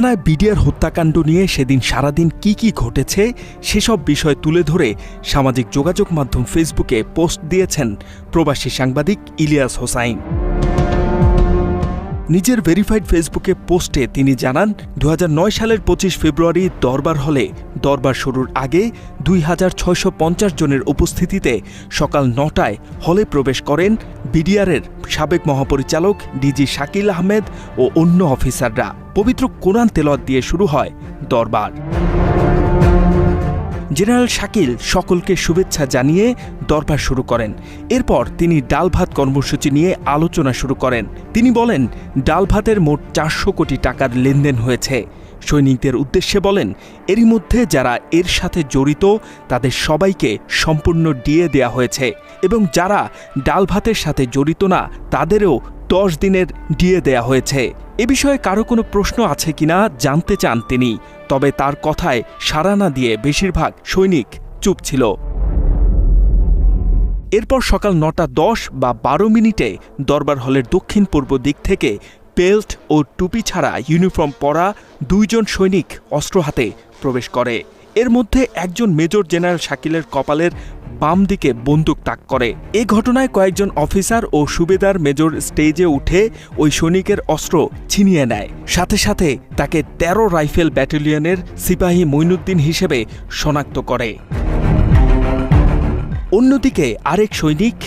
ঘটনায় বিডিআর হত্যাকাণ্ড নিয়ে সেদিন সারাদিন কি ঘটেছে সেসব বিষয় তুলে ধরে সামাজিক যোগাযোগ মাধ্যম ফেসবুকে পোস্ট দিয়েছেন প্রবাসী সাংবাদিক ইলিয়াস হোসাইন। নিজের ভেরিফাইড ফেসবুকে পোস্টে তিনি জানান, 2009 সালের 25 ফেব্রুয়ারি দরবার হলে দরবার শুরুর আগে 2650 জনের উপস্থিতিতে সকাল 9টায় হলে প্রবেশ করেন বিডিআরের সাবেক মহাপরিচালক ডিজি শাকিল আহমেদ ও অন্য অফিসাররা। পবিত্র কোরআন তেলাওয়াত দিয়ে শুরু হয় দরবার। জেনারেল শাকিল সকলকে শুভেচ্ছা জানিয়ে দরবার শুরু করেন। এরপর তিনি ডাল ভাত কর্মসূচি নিয়ে আলোচনা শুরু করেন। তিনি বলেন, ডাল ভাতের মোট 400 কোটি টাকার লেনদেন হয়েছে। সৈনিকদের উদ্দেশ্যে বলেন, এরই মধ্যে যারা এর সাথে জড়িত তাদের সবাইকে সম্পূর্ণ ডিএ দেয়া হয়েছে এবং যারা ডাল ভাতের সাথে জড়িত না তাদেরও 10 দিনের ডিএ দেয়া হয়েছে। এ বিষয়ে কারো কোনো প্রশ্ন আছে কিনা জানতে চান তিনি, তবে তার কথায় সাড়া না দিয়ে বেশিরভাগ সৈনিক চুপ ছিল। এরপর সকাল 9:10 বা 12 মিনিটে দরবার হলের দক্ষিণ পূর্ব দিক থেকে বেল্ট ও টুপি ছাড়া ইউনিফর্ম পরা 2 জন সৈনিক অস্ত্র হাতে প্রবেশ করে। এর মধ্যে একজন মেজর জেনারেল শাকিলের কপালের বাম দিকে বন্দুক তাক করে। এ ঘটনায় কয়েকজন অফিসার ও সুবেদার মেজর স্টেজে উঠে ওই সৈনিকের অস্ত্র ছিনিয়ে নেয়। সাথে সাথে তাকে 13 রাইফেল ব্যাটালিয়নের সিপাহী মঈনুদ্দিন হিসেবে শনাক্ত করে। অন্যদিকে আরেক সৈনিক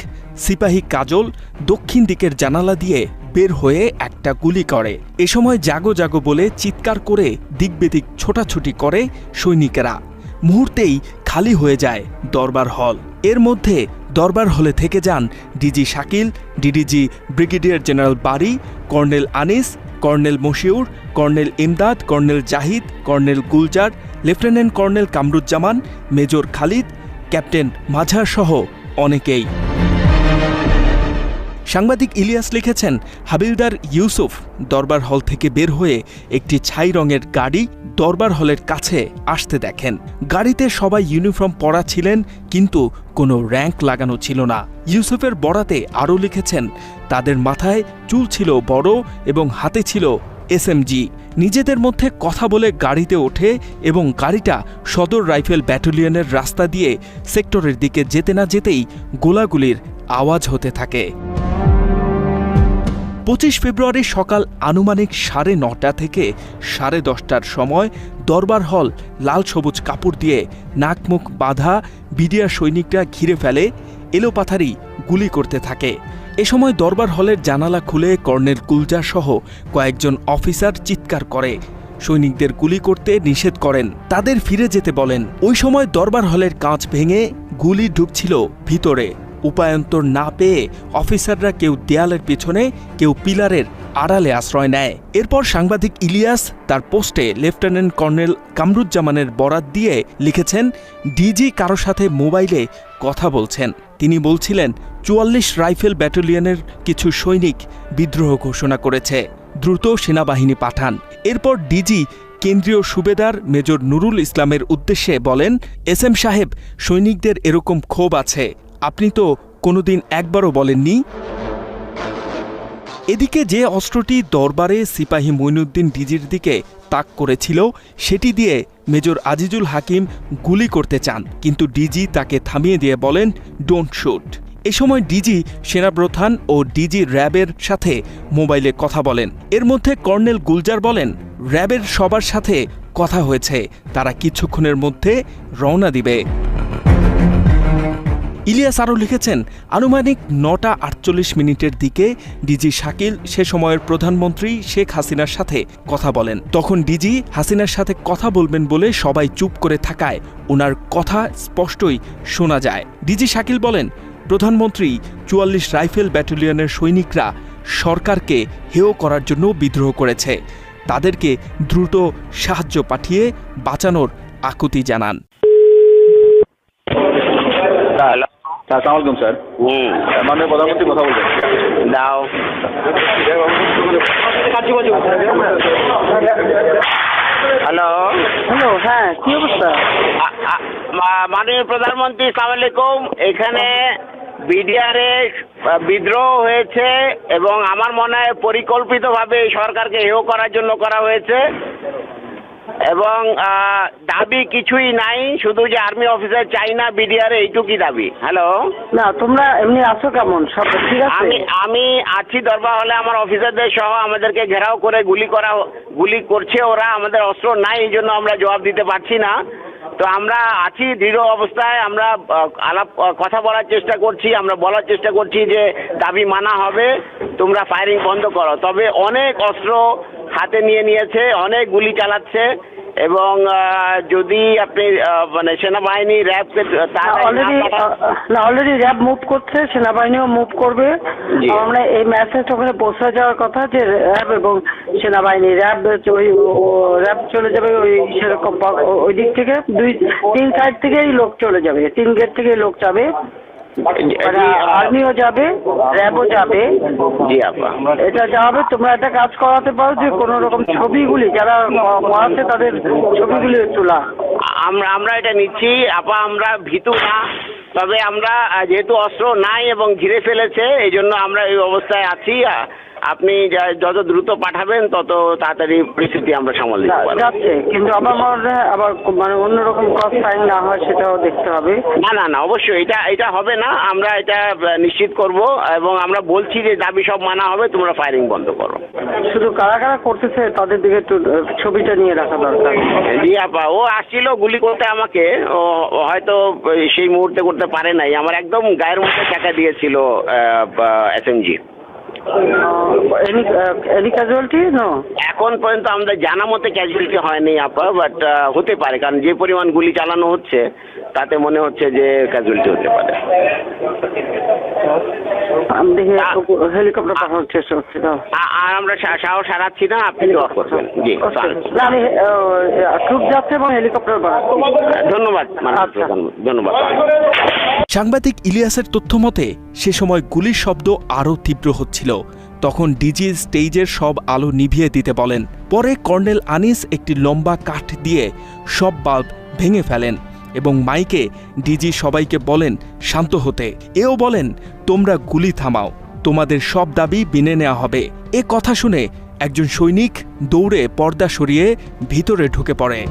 সিপাহী কাজল দক্ষিণ দিকের জানালা দিয়ে বের হয়ে একটা গুলি করে। এ সময় জাগো জাগো বলে চিৎকার করে দিকবেদিক ছোটাছুটি করে সৈনিকেরা। মুহূর্তেই খালি হয়ে যায় দরবার হল। এর মধ্যে দরবার হলে থেকে যান DG Shakil, DDG brigadier general Bari, colonel Anis, colonel Moshiur, colonel Imdad, colonel Zahid, colonel Gulzar, lieutenant colonel Kamruzzaman, major Khalid, captain Mazhar সহ অনেকেই। সাংবাদিক ইলিয়াস লিখেছেন, হাবিলদার ইউসুফ দরবার হল থেকে বের হয়ে একটি ছাই রঙের গাড়ি দরবার হলের কাছে আসতে দেখেন। গাড়িতে সবাই ইউনিফর্ম পরা ছিলেন, কিন্তু কোনো র্যাঙ্ক লাগানো ছিল না। ইউসুফের বরাতে আরও লিখেছেন, তাদের মাথায় চুল ছিল বড় এবং হাতে ছিল এসএমজি। নিজেদের মধ্যে কথা বলে গাড়িতে ওঠে এবং গাড়িটা সদর রাইফেল ব্যাটালিয়নের রাস্তা দিয়ে সেক্টরের দিকে যেতে না যেতেই গোলাগুলির আওয়াজ হতে থাকে। 25 ফেব্রুয়ারি সকাল আনুমানিক 9:30 থেকে 10:30টার সময় দরবার হল লাল সবুজ কাপড় দিয়ে নাক মুখ বাঁধা বিডিআর সৈনিকরা ঘিরে ফেলে, এলোপাথারি গুলি করতে থাকে। এ সময় দরবার হলের জানালা খুলে কর্নেল গুলজার সহ কয়েকজন অফিসার চিৎকার করে সৈনিকদের গুলি করতে নিষেধ করেন, তাদের ফিরে যেতে বলেন। ওই সময় দরবার হলের কাঁচ ভেঙে গুলি ঢুকছিল ভিতরে। উপায়ন্তর না পেয়ে অফিসাররা কেউ দেয়ালের পিছনে, কেউ পিলারের আড়ালে আশ্রয় নেয়। এরপর সাংবাদিক ইলিয়াস তার পোস্টে লেফটেন্যান্ট কর্নেল কামরুজ্জামানের বরাত দিয়ে লিখেছেন, ডিজি কারো সাথে মোবাইলে কথা বলছেন। তিনি বলছিলেন, 44 রাইফেল ব্যাটালিয়নের কিছু সৈনিক বিদ্রোহ ঘোষণা করেছে, দ্রুত সেনাবাহিনী পাঠান। এরপর ডিজি কেন্দ্রীয় সুবেদার মেজর নুরুল ইসলামের উদ্দেশ্যে বলেন, এসএম সাহেব, সৈনিকদের এরকম ক্ষোভ আছে, আপনি তো কোনোদিন একবারও বলেননি। এদিকে যে অস্ত্রটি দরবারে সিপাহী মঈনুদ্দিন ডিজির দিকে তাক করেছিল সেটি দিয়ে মেজর আজিজুল হাকিম গুলি করতে চান, কিন্তু ডিজি তাকে থামিয়ে দিয়ে বলেন, ডোন্ট শুট। এ সময় ডিজি সেনাপ্রধান ও ডিজি র্যাবের সাথে মোবাইলে কথা বলেন। এর মধ্যে কর্নেল গুলজার বলেন, র্যাবের সবার সাথে কথা হয়েছে, তারা কিছুক্ষণের মধ্যে রওনা দিবে। ইলিয়াস আরও লিখেছেন, আনুমানিক 9:48 দিকে ডিজি শাকিল সে সময়ের প্রধানমন্ত্রী শেখ হাসিনার সাথে কথা বলেন। তখন ডিজি হাসিনার সাথে কথা বলবেন বলে সবাই চুপ করে থাকায় ওনার কথা স্পষ্টই শোনা যায়। ডিজি শাকিল বলেন, প্রধানমন্ত্রী 44 রাইফেল ব্যাটালিয়নের সৈনিকরা সরকারকে হেয় করার জন্য বিদ্রোহ করেছে, তাদেরকে দ্রুত সাহায্য পাঠিয়ে বাঁচানোর আকুতি জানান। আসসালামাইকুম স্যার। মাননীয় প্রধানমন্ত্রী কথা বলবেন। দাও। হ্যালো হ্যালো, হ্যাঁ, কি অবস্থা? মাননীয় প্রধানমন্ত্রী, আসসালামু আলাইকুম। এখানে বিডিআরে বিদ্রোহ হয়েছে এবং আমার মনে হয় পরিকল্পিতভাবে সরকারকে হেয় করার জন্য করা হয়েছে। এবং দাবি কিছুই নাই, শুধু যে আর্মি অফিসার চাই না বিডিআর, এইটুকুই দাবি। হ্যালো, না তোমরা এমনি আছো কেমন, সব ঠিক আছে? আমি আছি দরবার হলে, আমার অফিসারদের সহ আমাদেরকে ঘেরাও করে গুলি করছে ওরা। আমাদের অস্ত্র নাই, এই জন্য আমরা জবাব দিতে পারছি না। তো আমরা আছি দৃঢ় অবস্থায়, আমরা কথা বলার চেষ্টা করছি, আমরা বলার চেষ্টা করছি যে দাবি মানা হবে, তোমরা ফায়ারিং বন্ধ করো। তবে অনেক অস্ত্র হাতে নিয়েছে, অনেক গুলি চালাচ্ছে, এবং যদি আপনি মানে সেনাবাহিনী র্যাবকে অলরেডি র্যাব মুভ করছে, সেনাবাহিনীও মুভ করবে। আমরা এই মেসেজ ওখানে পৌঁছে যাওয়ার কথা যে র্যাব এবং সেনাবাহিনী, র্যাব চলে যাবে ওই সেরকম ওই দিক থেকে, 2-3 সাইড থেকেই লোক চলে যাবে, 3 গেট থেকেই লোক যাবে, আর্মিও যাবে, র্যাবও যাবে। জি আপা, এটা যাবে। তোমরা একটা কাজ করাতে পারো যে কোনো রকম ছবিগুলি যারা পড়াচ্ছে তাদের ছবিগুলি তোলা। আমরা এটা নিচ্ছি আপা, আমরা ভীতু না, তবে আমরা যেহেতু অস্ত্র নাই এবং ঘিরে ফেলেছে, এই জন্য আমরা এই অবস্থায় আছি। আপনি যত দ্রুত পাঠাবেন তত তাড়াতাড়ি পরিস্থিতি আমরা সামাল দিতে পারবো। যাচ্ছে, কিন্তু আবার মানে অন্যরকম ক্রস ফায়ারিং না হয় সেটাও দেখতে হবে। না অবশ্যই এটা হবে না, আমরা এটা নিশ্চিত করব, এবং আমরা বলছি যে দাবি সব মানা হবে, তোমরা ফায়ারিং বন্ধ করো। শুধু কারা কারা করতেছে তাদের দিকে একটু ছবিটা নিয়ে রাখা দরকার। জি আপা, ও আসছিল গুলি করতে আমাকে, ও হয়তো সেই মুহূর্তে করতে পারে নাই, আমার একদম গায়ের মধ্যে টাকা দিয়েছিল এসএমজি। Any casualty no? এখন পর্যন্ত আমাদের জানা মতে ক্যাজুয়ালিটি হয়নি আপা, বাট হতে পারে, কারণ যে পরিমাণ গুলি চালানো হচ্ছে তাতে মনে হচ্ছে যে ক্যাজুয়ালিটি হতে পারে। হেলিকপ্টার পাঠানোর চেষ্টা করছি। আর আমরা সাহস হারাচ্ছি না, আপনি দোয়া করবেন। জি, আমি ট্রুপ যাচ্ছে এবং হেলিকপ্টার পাঠাচ্ছি। ধন্যবাদ, ধন্যবাদ। সাংবাদিক ইলিয়াসের তথ্য মতে সে সময় গুলির শব্দ আরও তীব্র হচ্ছিল। তখন ডিজি স্টেজের সব আলো নিভিয়ে দিতে বলেন। পরে কর্নেল আনিস একটি লম্বা কাঠ দিয়ে সব বাল্ব ভেঙে ফেলেন এবং মাইকে ডিজি সবাইকে বলেন শান্ত হতে। এও বলেন, তোমরা গুলি থামাও, তোমাদের সব দাবি মেনে নেওয়া হবে। এ কথা শুনে একজন সৈনিক দৌড়ে পর্দা সরিয়ে ভিতরে ঢুকে পড়ে।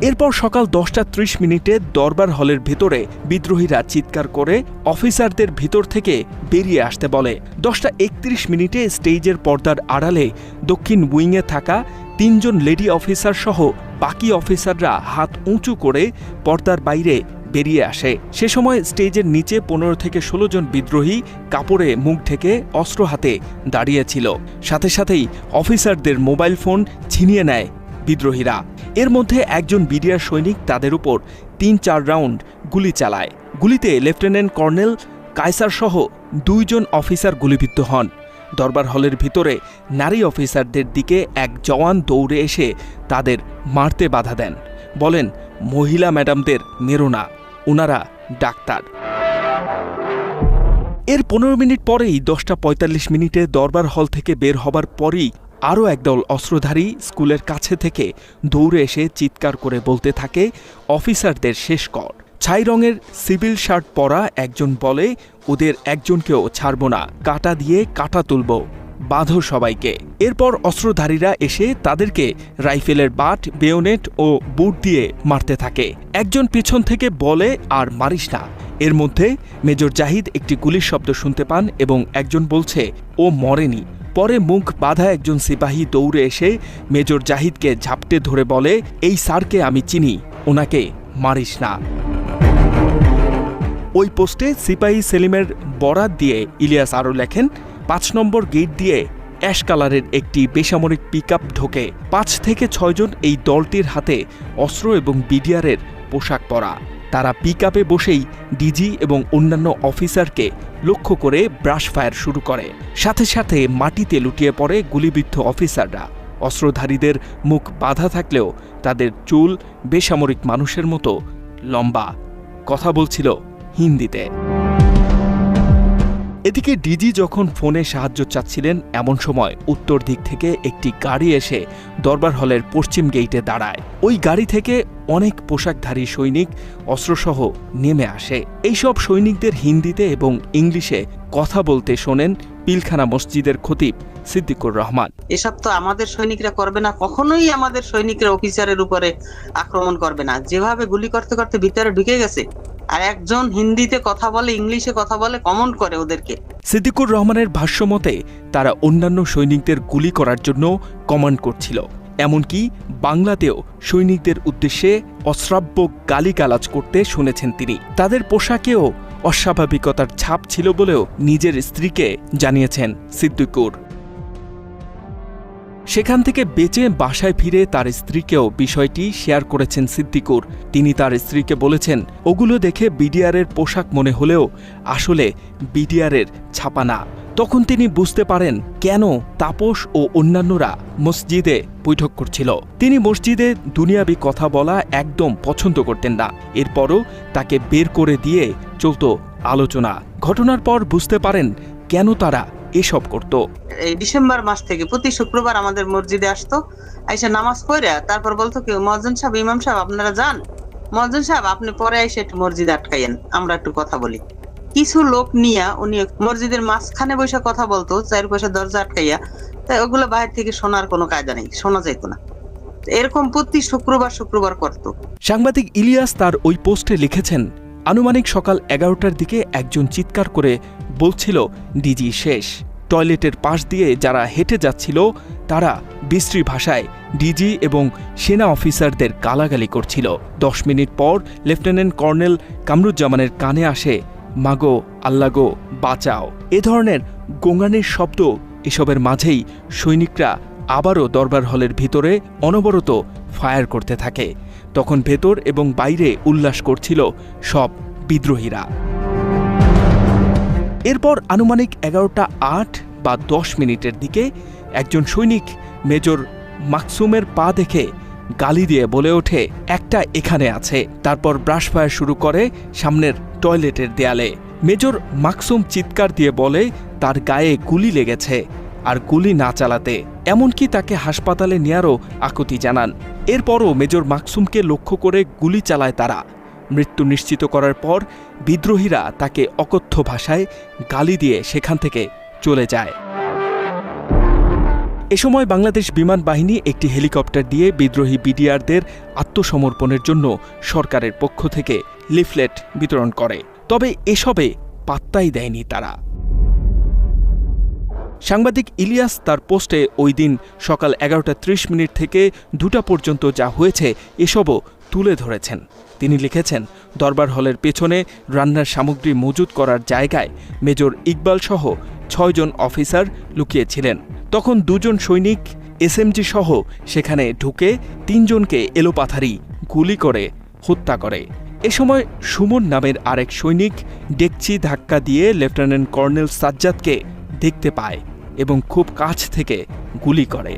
এরপর সকাল 10:30 দরবার হলের ভেতরে বিদ্রোহীরা চিৎকার করে অফিসারদের ভিতর থেকে বেরিয়ে আসতে বলে। 10:31 স্টেজের পর্দার আড়ালে দক্ষিণ উইংয়ে থাকা 3 জন লেডি অফিসার সহ বাকি অফিসাররা হাত উঁচু করে পর্দার বাইরে বেরিয়ে আসে। সে সময় স্টেজের নিচে 15 থেকে 16 জন বিদ্রোহী কাপড়ে মুখ ঢেকে অস্ত্র হাতে দাঁড়িয়েছিল। সাথে সাথেই অফিসারদের মোবাইল ফোন ছিনিয়ে নেয় বিদ্রোহীরা। এর মধ্যে একজন বিডিআর সৈনিক তাদের উপর 3-4 রাউন্ড গুলি চালায়। গুলিতে লেফটেন্যান্ট কর্নেল কায়সার সহ 2 জন অফিসার গুলিবিদ্ধ হন। দরবার হলের ভিতরে নারী অফিসারদের দিকে এক জওয়ান দৌড়ে এসে তাদের মারতে বাধা দেন, বলেন, মহিলা ম্যাডামদের মেরো না, ওনারা ডাক্তার। এর 15 মিনিট পরেই 10:45 দরবার হল থেকে বের হবার পরই আরও একদল অস্ত্রধারী স্কুলের কাছে থেকে দৌড়ে এসে চিৎকার করে বলতে থাকে, অফিসারদের শেষ কর। ছাই রঙের সিভিল শার্ট পরা একজন বলে, ওদের একজনকেও ছাড়ব না, কাটা দিয়ে কাটা তুলব, বাঁধো সবাইকে। এরপর অস্ত্রধারীরা এসে তাদেরকে রাইফেলের বাট, বেয়োনেট ও বুট দিয়ে মারতে থাকে। একজন পিছন থেকে বলে, আর মারিস না। এর মধ্যে মেজর জাহিদ একটি গুলির শব্দ শুনতে পান এবং একজন বলছে, ও মরেনি। পরে মুখ বাঁধা একজন সিপাহী দৌড়ে এসে মেজর জাহিদকে ঝাপটে ধরে বলে, এই স্যারকে আমি চিনি, ওনাকে মারিস না। ওই পোস্টে সিপাহী সেলিমের বরাত দিয়ে ইলিয়াস আরও লেখেন, 5 নম্বর গেট দিয়ে অ্যাশ কালারের একটি বেসামরিক পিকআপ ঢোকে। 5 থেকে 6 জন এই দলটির হাতে অস্ত্র এবং বিডিআরের পোশাক পরা। তারা পিকআপে বসেই ডিজি এবং অন্যান্য অফিসারকে লক্ষ্য করে ব্রাশ ফায়ার শুরু করে। সাথে সাথে মাটিতে লুটিয়ে পড়ে গুলিবিদ্ধ অফিসাররা। অস্ত্রধারীদের মুখ বাঁধা থাকলেও তাদের চুল বেসামরিক মানুষের মতো লম্বা, কথা বলছিল হিন্দিতে। এদিকে ডিজি যখন ফোনে সাহায্য চাচ্ছিলেন, এমন সময় উত্তর দিক থেকে একটি গাড়ি এসে দরবার হলের পশ্চিম গেইটে দাঁড়ায়। ওই গাড়ি থেকে অনেক পোশাকধারী সৈনিক অস্ত্রসহ নেমে আসে। এইসব সৈনিকদের হিন্দিতে এবং ইংলিশে কথা বলতে শোনেন পিলখানা মসজিদের খতিব সিদ্দিকুর রহমান। এসব তো আমাদের সৈনিকরা করবে না, কখনোই আমাদের সৈনিকরা অফিসারের উপরে আক্রমণ করবে না। যেভাবে গুলি করতে করতে ভিতরে ঢুকে গেছে, আর একজন হিন্দিতে কথা বলে, ইংলিশে কথা বলে, কমেন্ট করে ওদেরকে। সিদ্দিকুর রহমানের ভাষ্য মতে তারা অন্যান্য সৈনিকদের গুলি করার জন্য কমান্ড করছিল। এমনকি বাংলাতেও সৈনিকদের উদ্দেশ্যে অশ্রাব্য গালিগালাজ করতে শুনেছেন তিনি। তাদের পোশাকেও অস্বাভাবিকতার ছাপ ছিল বলেও নিজের স্ত্রীকে জানিয়েছেন সিদ্দিকুর। সেখান থেকে বেঁচে বাসায় ফিরে তার স্ত্রীকেও বিষয়টি শেয়ার করেছেন সিদ্দিকুর। তিনি তার স্ত্রীকে বলেছেন, ওগুলো দেখে বিডিআরের পোশাক মনে হলেও আসলে বিডিআরের ছাপা না। তখন তিনি বুঝতে পারেন কেন তাপস ও অন্যান্যরা মসজিদে বৈঠক করছিল। তিনি মসজিদে দুনিয়াবি কথা বলা একদম পছন্দ করতেন না। এরপরও তাকে বের করে দিয়ে চলত আলোচনা। ঘটনার পর বুঝতে পারেন কেন তারা এসব করত। এই ডিসেম্বর মাস থেকে প্রতি শুক্রবার আমাদের মসজিদে আসতো, আইসা নামাজ পড়ে তারপর বলতো কি, মুয়াজ্জিন সাহেব, ইমাম সাহেব আপনারা যান, মুয়াজ্জিন সাহেব আপনি পরে এসে একটু মসজিদে আটকাইয়েন, আমরা একটু কথা বলি। কিছু লোক নিয়ে উনি মসজিদের মাঝখানে বসে কথা বলতো, চারপাশে দরজা আটকাইয়া। তাই ওগুলো বাইরে থেকে শোনার কোনো কায়দা নেই, শোনা যেত না। এরকম প্রতি শুক্রবার করতো। সাংবাদিক ইলিয়াস তার ওই পোস্টে লিখেছেন, আনুমানিক সকাল 11টার দিকে একজন চিৎকার করে বলছিল ডিজি শেষ। টয়লেটের পাশ দিয়ে যারা হেঁটে যাচ্ছিল তারা বিশ্রী ভাষায় ডিজি এবং সেনা অফিসারদের গালাগালি করছিল। 10 মিনিট পর লেফটেন্যান্ট কর্নেল কামরুজ্জামানের কানে আসে, মাগো আল্লাগো বাঁচাও। এ ধরনের গোঙানির শব্দ। এসবের মাঝেই সৈনিকরা আবারও দরবার হলের ভিতরে অনবরত ফায়ার করতে থাকে। তখন ভেতর এবং বাইরে উল্লাস করছিল সব বিদ্রোহীরা। এরপর আনুমানিক 11টা 8 বা 10 মিনিটের দিকে একজন সৈনিক মেজর মাকসুমের পা দেখে গালি দিয়ে বলে ওঠে, একটা এখানে আছে। তারপর ব্রাশ ফায়ার শুরু করে সামনের টয়লেটের দেয়ালে। মেজর মাকসুম চিৎকার দিয়ে বলে তার গায়ে গুলি লেগেছে, আর গুলি না চালাতে, এমনকি তাকে হাসপাতালে নেয়ারও আকুতি জানান। এরপরও মেজর মাকসুমকে লক্ষ্য করে গুলি চালায় তারা। মৃত্যু নিশ্চিত করার পর বিদ্রোহীরা তাকে অকথ্য ভাষায় গালি দিয়ে সেখান থেকে চলে যায়। এ সময় বাংলাদেশ বিমান বাহিনী একটি হেলিকপ্টার দিয়ে বিদ্রোহী বিডিআরদের আত্মসমর্পণের জন্য সরকারের পক্ষ থেকে লিফলেট বিতরণ করে। তবে এসবে পাত্তাই দেয়নি তারা। সাংবাদিক ইলিয়াস তার পোস্টে ওই দিন সকাল 11:30 থেকে 2টা পর্যন্ত যা হয়েছে এসবও তুলে ধরেছেন। তিনি লিখেছেন, দরবার হলের পেছনে রান্নার সামগ্রী মজুত করার জায়গায় মেজর ইকবাল সহ 6 জন অফিসার লুকিয়েছিলেন। তখন 2 জন সৈনিক এসএমজি সহ সেখানে ঢুকে 3 জনকে এলোপাথারি গুলি করে হত্যা করে। এ সময় সুমন নামের আরেক সৈনিক ডেকচি ধাক্কা দিয়ে লেফটেন্যান্ট কর্নেল সাজ্জাদকে দেখতে পায় এবং খুব কাছ থেকে গুলি করে।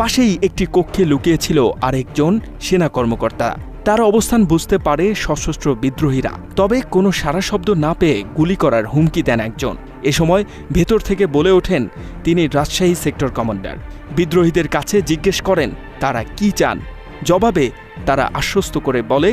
পাশেই একটি কক্ষে লুকিয়েছিল আরেকজন সেনা কর্মকর্তা। তার অবস্থান বুঝতে পারে সশস্ত্র বিদ্রোহীরা, তবে কোনো সাড়া শব্দ না পেয়ে গুলি করার হুমকি দেন একজন। এ সময় ভেতর থেকে বলে ওঠেন তিনি রাজশাহী সেক্টর কমান্ডার। বিদ্রোহীদের কাছে জিজ্ঞেস করেন তারা কি চান। জবাবে তারা আশ্বস্ত করে বলে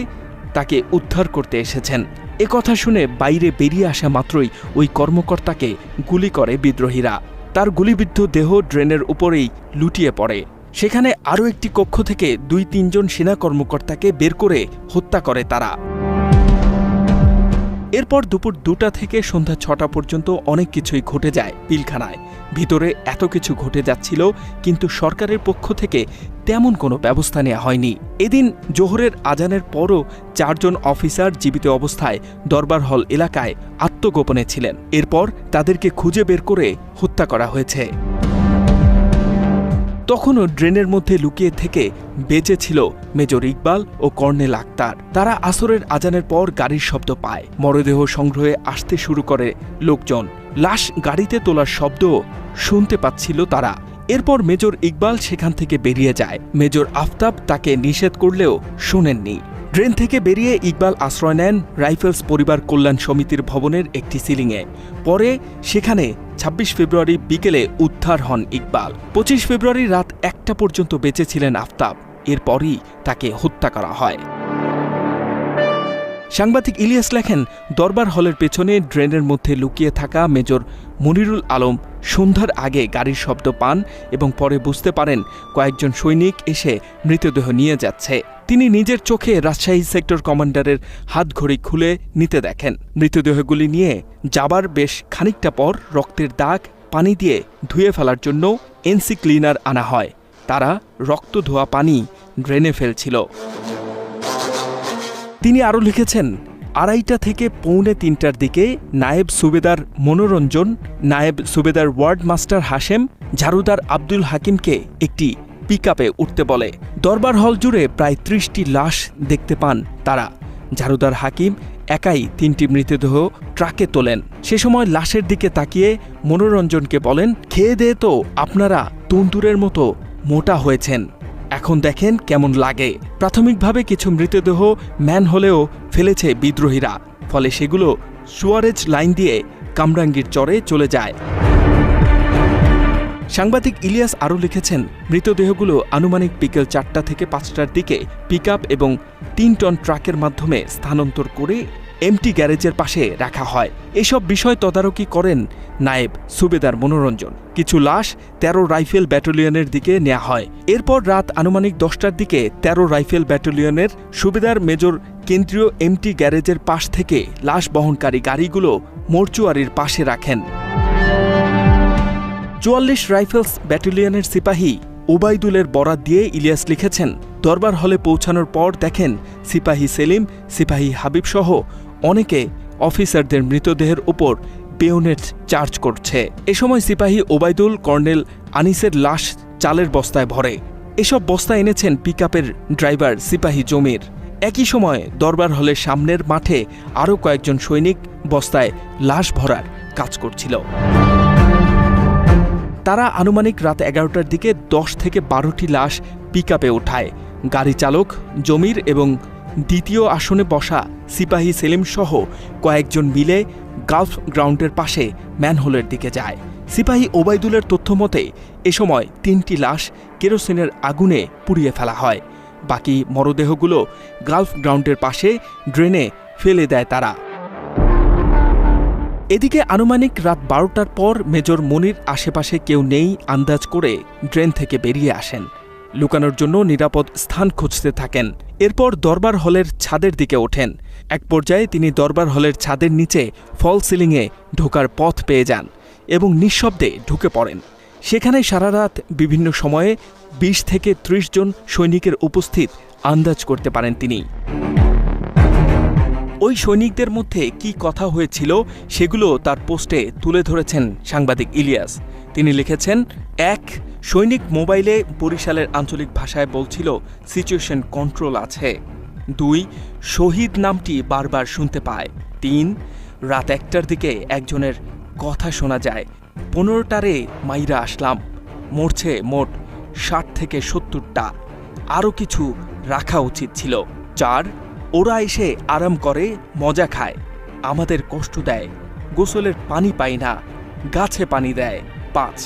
তাকে উদ্ধার করতে এসেছেন। এ কথা শুনে বাইরে বেরিয়ে আসা মাত্রই ওই কর্মকর্তাকে গুলি করে বিদ্রোহীরা। তার গুলিবিদ্ধ দেহ ড্রেনের উপরেই লুটিয়ে পড়ে। সেখানে আরও একটি কক্ষ থেকে 2-3 জন সেনা কর্মকর্তাকে বের করে হত্যা করে তারা। এরপর দুপুর 2টা থেকে সন্ধ্যা 6টা পর্যন্ত অনেক কিছুই ঘটে যায় পিলখানায়। ভিতরে এত কিছু ঘটে যাচ্ছিল, কিন্তু সরকারের পক্ষ থেকে তেমন কোনো ব্যবস্থা নেওয়া হয়নি। এদিন জোহরের আজানের পরও 4 জন অফিসার জীবিত অবস্থায় দরবার হল এলাকায় আত্মগোপনে ছিলেন। এরপর তাদেরকে খুঁজে বের করে হত্যা করা হয়েছে। তখনও ড্রেনের মধ্যে লুকিয়ে থেকে বেঁচে ছিল মেজর ইকবাল ও কর্নেল আক্তার। তারা আসরের আজানের পর গাড়ির শব্দ পায়। মরদেহ সংগ্রহে আসতে শুরু করে লোকজন। লাশ গাড়িতে তোলার শব্দও শুনতে পাচ্ছিল তারা। এরপর মেজর ইকবাল সেখান থেকে বেরিয়ে যায়। মেজর আফতাব তাকে নিষেধ করলেও শোনেননি। ড্রেন থেকে বেরিয়ে ইকবাল আশ্রয় নেন রাইফেলস পরিবার কল্যাণ সমিতির ভবনের একটি সিলিংয়ে। পরে সেখানে 26 ফেব্রুয়ারি বিকেলে উদ্ধার হন ইকবাল। 25 ফেব্রুয়ারি রাত 1টা পর্যন্ত বেঁচে ছিলেন আফতাব। এরপরই তাকে হত্যা করা হয়। সাংবাদিক ইলিয়াস লেখেন, দরবার হলের পেছনে ড্রেনের মধ্যে লুকিয়ে থাকা মেজর মনিরুল আলম সন্ধ্যার আগে গাড়ির শব্দ পান এবং পরে বুঝতে পারেন কয়েকজন সৈনিক এসে মৃতদেহ নিয়ে যাচ্ছে। তিনি নিজের চোখে রাজশাহী সেক্টর কমান্ডারের হাতঘড়ি খুলে নিতে দেখেন। মৃতদেহগুলি নিয়ে যাবার বেশ খানিকটা পর রক্তের দাগ পানি দিয়ে ধুয়ে ফেলার জন্য এনসি ক্লিনার আনা হয়। তারা রক্ত ধোয়া পানি ড্রেনে ফেলছিল। তিনি আরও লিখেছেন, 2:30 থেকে 2:45টার দিকে নায়েব সুবেদার মনোরঞ্জন, নায়েব সুবেদার ওয়ার্ড মাস্টার হাশেম, ঝাড়ুদার আব্দুল হাকিমকে একটি পিকআপে উঠতে বলে। দরবার হল জুড়ে প্রায় 30টি লাশ দেখতে পান তারা। ঝাড়ুদার হাকিম একাই 3টি মৃতদেহ ট্রাকে তোলেন। সে সময় লাশের দিকে তাকিয়ে মনোরঞ্জনকে বলেন, খেয়ে দিয়ে তো আপনারা তন্দুরের মতো মোটা হয়েছেন, এখন দেখেন কেমন লাগে। প্রাথমিকভাবে কিছু মৃতদেহ ম্যানহোলেও ফেলেছে বিদ্রোহীরা, ফলে সেগুলো সুয়ারেজ লাইন দিয়ে কামরাঙ্গীর চরে চলে যায়। সাংবাদিক ইলিয়াস আরও লিখেছেন, মৃতদেহগুলো আনুমানিক বিকেল 4টা থেকে 5টার দিকে পিকআপ এবং 3 টন ট্রাকের মাধ্যমে স্থানান্তর করে এমটি গ্যারেজের পাশে রাখা হয়। এসব বিষয় তদারকি করেন নায়েব সুবেদার মনোরঞ্জন। কিছু লাশ 13 রাইফেল ব্যাটালিয়নের দিকে নেওয়া হয়। এরপর রাত আনুমানিক 10টার দিকে 13 রাইফেল ব্যাটালিয়নের সুবেদার মেজর কেন্দ্রীয় এমটি গ্যারেজের পাশ থেকে লাশ বহনকারী গাড়িগুলো মর্চুয়ারির পাশে রাখেন। 44 রাইফেলস ব্যাটালিয়নের সিপাহী ওবায়দুলের বরাত দিয়ে ইলিয়াস লিখেছেন, দরবার হলে পৌঁছানোর পর দেখেন সিপাহী সেলিম, সিপাহী হাবিব সহ অনেকে অফিসারদের মৃতদেহের উপর বেয়োনেট চার্জ করছে। এ সময় সিপাহী ওবায়দুল কর্নেল আনিসের লাশ চালের বস্তায় ভরে। এসব বস্তা এনেছেন পিকআপের ড্রাইভার সিপাহী জমির। একই সময় দরবার হলের সামনের মাঠে আরও কয়েকজন সৈনিক বস্তায় লাশ ভরার কাজ করছিল। তারা আনুমানিক রাত 11টার দিকে 10 থেকে 12টি লাশ পিকআপে ওঠায়। গাড়ি চালক জমির এবং দ্বিতীয় আসনে বসা সিপাহী সেলিম সহ কয়েকজন মিলে গালফ গ্রাউন্ডের পাশে ম্যানহোলের দিকে যায়। সিপাহী ওবায়দুলের তথ্যমতে এ সময় 3টি লাশ কেরোসিনের আগুনে পুড়িয়ে ফেলা হয়। বাকি মরদেহগুলো গালফ গ্রাউন্ডের পাশে ড্রেনে ফেলে দেয় তারা। এদিকে আনুমানিক রাত 12টার পর মেজর মনির আশেপাশে কেউ নেই আন্দাজ করে ড্রেন থেকে বেরিয়ে আসেন। লুকানোর জন্য নিরাপদ স্থান খুঁজতে থাকেন। এরপর দরবার হলের ছাদের দিকে ওঠেন। এক পর্যায়ে তিনি দরবার হলের ছাদের নিচে ফল সিলিংয়ে ঢোকার পথ পেয়ে যান এবং নিঃশব্দে ঢুকে পড়েন। সেখানে সারা রাত বিভিন্ন সময়ে 20 থেকে 30 জন সৈনিকের উপস্থিত আন্দাজ করতে পারেন তিনি। ওই সৈনিকদের মধ্যে কি কথা হয়েছিল সেগুলো তার পোস্টে তুলে ধরেছেন সাংবাদিক ইলিয়াস। তিনি লিখেছেন, 1 সৈনিক মোবাইলে বরিশালের আঞ্চলিক ভাষায় বলছিল সিচুয়েশন কন্ট্রোল আছে। 2 শহীদ নামটি বারবার শুনতে পায়। 3 রাত 1টার দিকে একজনের কথা শোনা যায়, 15টারে মাইরা আসলাম, মরছে মোট 60 থেকে 70টা, আরও কিছু রাখা উচিত ছিল। 4 ওরা এসে আরাম করে মজা খায়, আমাদের কষ্ট দেয়, গোসলের পানি পাই না, গাছে পানি দেয়। 5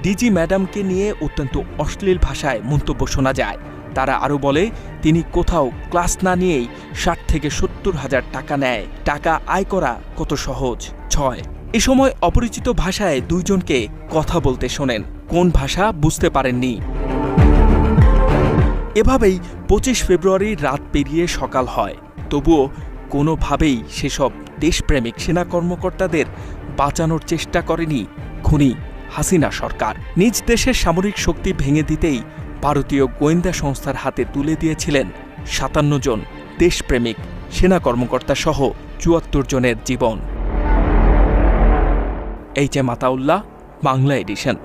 ডিজি ম্যাডামকে নিয়ে অত্যন্ত অশ্লীল ভাষায় মন্তব্য শোনা যায়। তারা আরও বলে তিনি কোথাও ক্লাস না নিয়েই 60 থেকে 70 হাজার টাকা নেয়, টাকা আয় করা কত সহজ। 6 এ সময় অপরিচিত ভাষায় 2 জনকে কথা বলতে শোনেন, কোন ভাষা বুঝতে পারেননি। এভাবেই 25 ফেব্রুয়ারি রাত পেরিয়ে সকাল হয়। তবুও কোনোভাবেই সেসব দেশপ্রেমিক সেনা কর্মকর্তাদের বাঁচানোর চেষ্টা করেনি খুনি হাসিনা সরকার। নিজ দেশের সামরিক শক্তি ভেঙে দিতেই ভারতীয় গোয়েন্দা সংস্থার হাতে তুলে দিয়েছিলেন 57 জন দেশপ্রেমিক সেনা কর্মকর্তা সহ 74 জনের জীবন। H M Ataullah, Bangla addition.